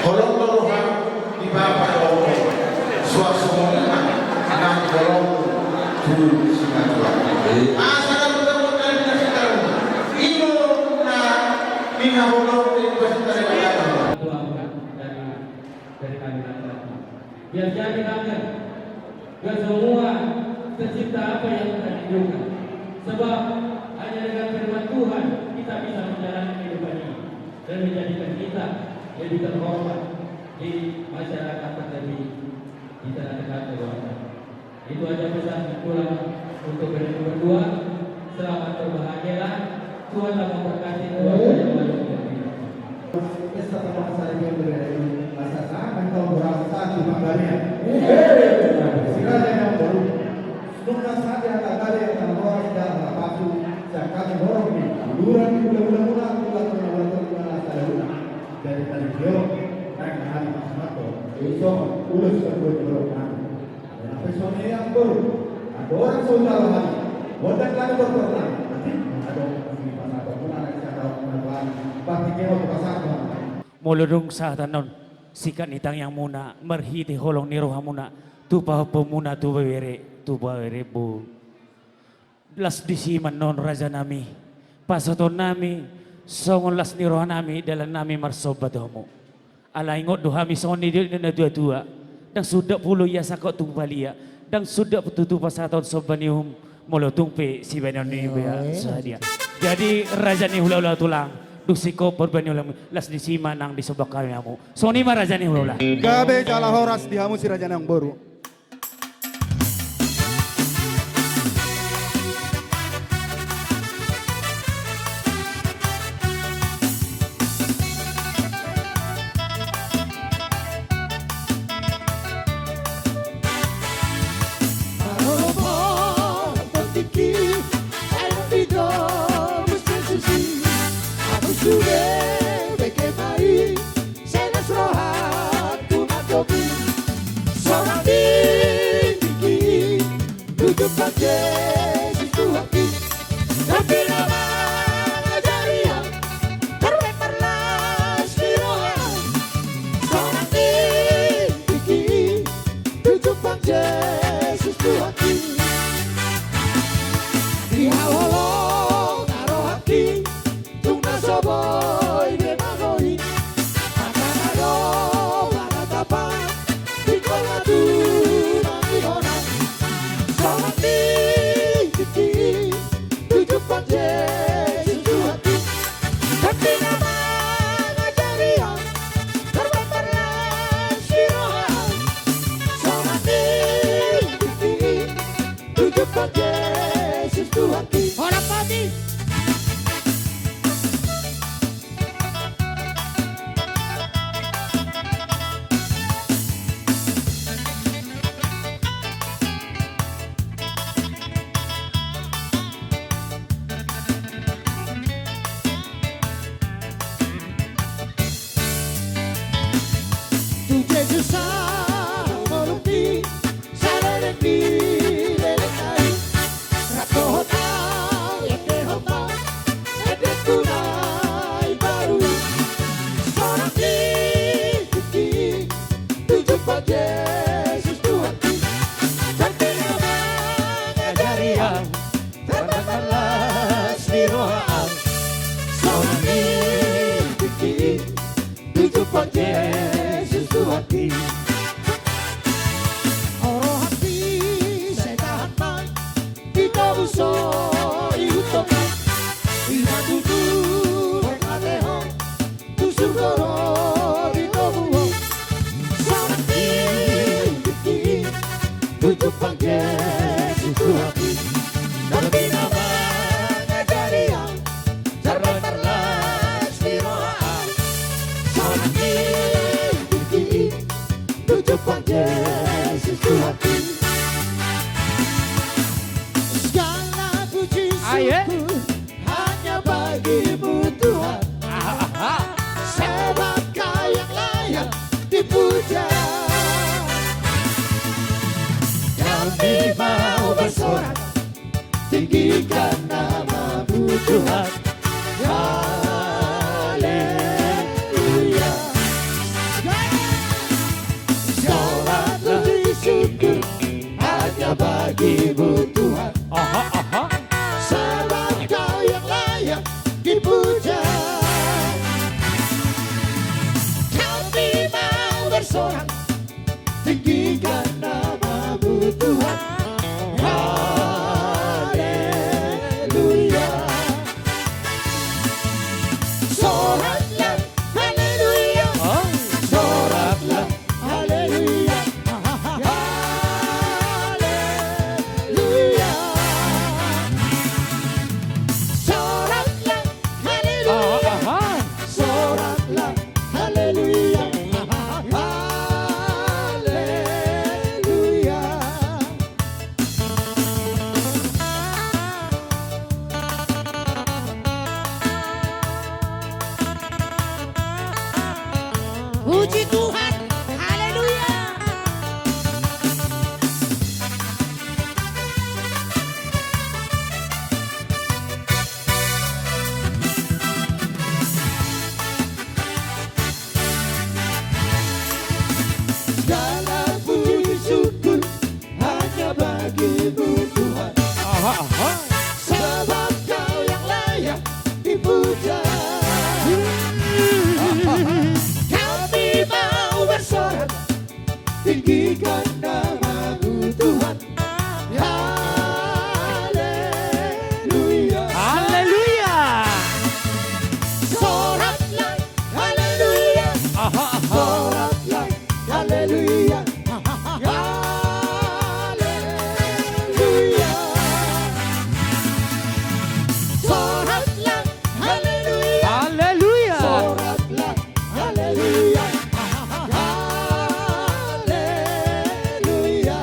Holong Tuhan di bawah Allah suasana enam holong tuh sinatuan. Asal betul-betul dengan sekarang itu na minha holong itu sekarang dari kami laki-laki. Biar jadi kangen, biar semua tercipta apa yang kita rindukan. Sebab hanya dengan firman Tuhan kita bisa menjalani kehidupan ini dan menjadikan kita lebih terhormat di masyarakat terjadi di tengah-tengah keluarga. Itu aja pesan pulang untuk berdua. Selamat berbahagialah. Tuhan akan memberkati keluarga yang baru kita. Esta teman saya yang berada di masa akan kau berasa di banggaria. Sekali yang baru. Nunca saja kagak yang terbawa dalam lapasu. Jangan dorong ni. Luran bulan-bulan bulan dari dia naik ke hari Masato. Besok ulas kedua dan pesone yang baru. Ada orang saudara lagi. Wadah lagi berperang. Nanti ada di Masato pun anak saya mengenal batiknya waktu Masato. Muludung sa tanon sikat nitang yang muna merhiti holong ni roha muna tu pa pemuna tu bawere bu las disiman non raja nami pasaton nami songon las ni roha nami dalam nami marsobat homo ala ingot dohami songon ni na dua dan sudah puluh ya sakot tung balia dan sudah petutu pasaton sobanium molotung pe si benon ni ya sadia jadi raja ni hula-hula tulang dusiko perbani ulang las disima nang di sebelah kami kamu. Soni mah raja ni hula. Gabe jala horas dihamu si raja yang baru. Hanya bagimu Tuhan, sebab Kau yang layak dipuja. Kami mau bersorak, tinggikan nama-Mu Tuhan. Haleluya. bersorak, tinggikan nama-Mu Tuhan. Haleluya. Soraklah, haleluya. Soraklah, haleluya. Haleluya. Soraklah, haleluya. Soraklah, haleluya. Haleluya. Puji Tuhan, haleluya. Segala puji syukur hanya bagi-Mu Tuhan. Sebab Kau yang layak dipuja. Kami mau bersorak, tinggikan nama-Mu Tuhan. Haleluya. Haleluya. Soraklah, haleluya. Soraklah, haleluya. Haleluya. Soraklah, haleluya. Haleluya. Soraklah, haleluya. Haleluya.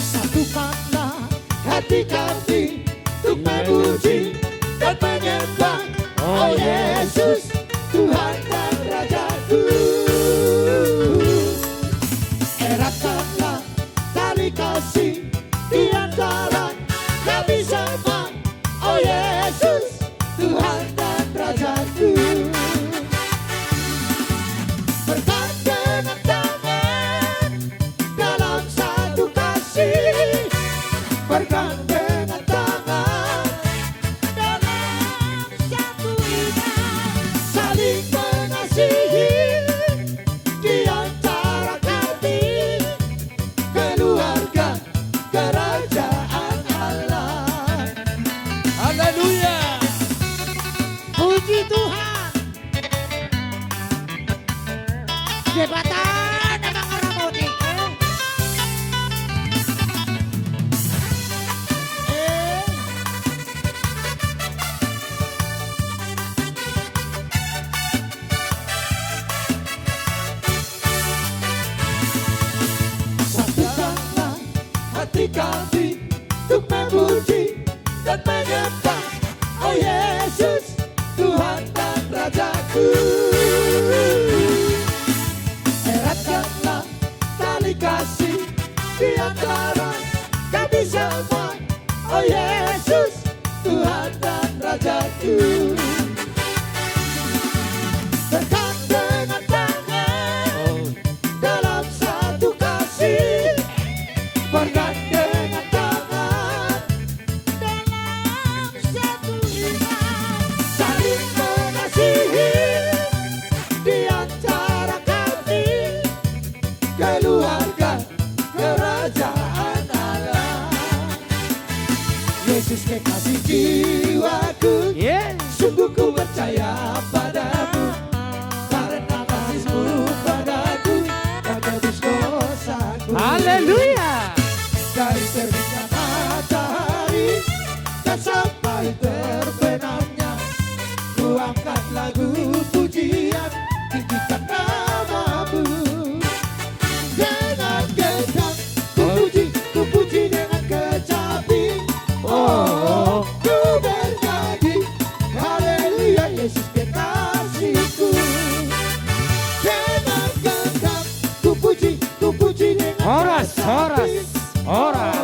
Satukanlah hati kami untuk memuji dan menyembah, oh Yesus, Tuhan dan Rajaku. Eratkanlah tali kasih di antara kami semua, oh Yesus, Tuhan dan Rajaku. Bergandengan tangan dalam satu kasih, bergandengan tangan Dalam satu iman, saling mengasihi di antara kami, keluarga kerajaan Allah. Haleluya. puji Tuhan. Jabatan emang orang mudik. Satukanlah hati kami untuk memuji dan menyembah, oh Yesus, Tuhan dan Rajaku. Eratkanlah tali kasih di antara kami semua, oh Yesus, Tuhan dan Rajaku. Bergandengan tangan dalam satu kasih, bergandengan tangan Dalam satu iman, saling mengasihi di antara kami, keluarga kerajaan Allah. Yesus kekasih jiwaku, Yeah. sungguh ku percaya padamu, karena kasih-Mu padaku tak tebus dosaku. Haleluya. Dari terbitnya matahari dan sampai terbenamnya, ku angkat lagu pujian, tinggikan nama-Mu. Dengan genggam ku puji dengan kecapi, oh, ku bernyanyi haleluya, Yesus kekasihku. Dengan genggam ku puji dengan Horas, horas, kecapi, horas.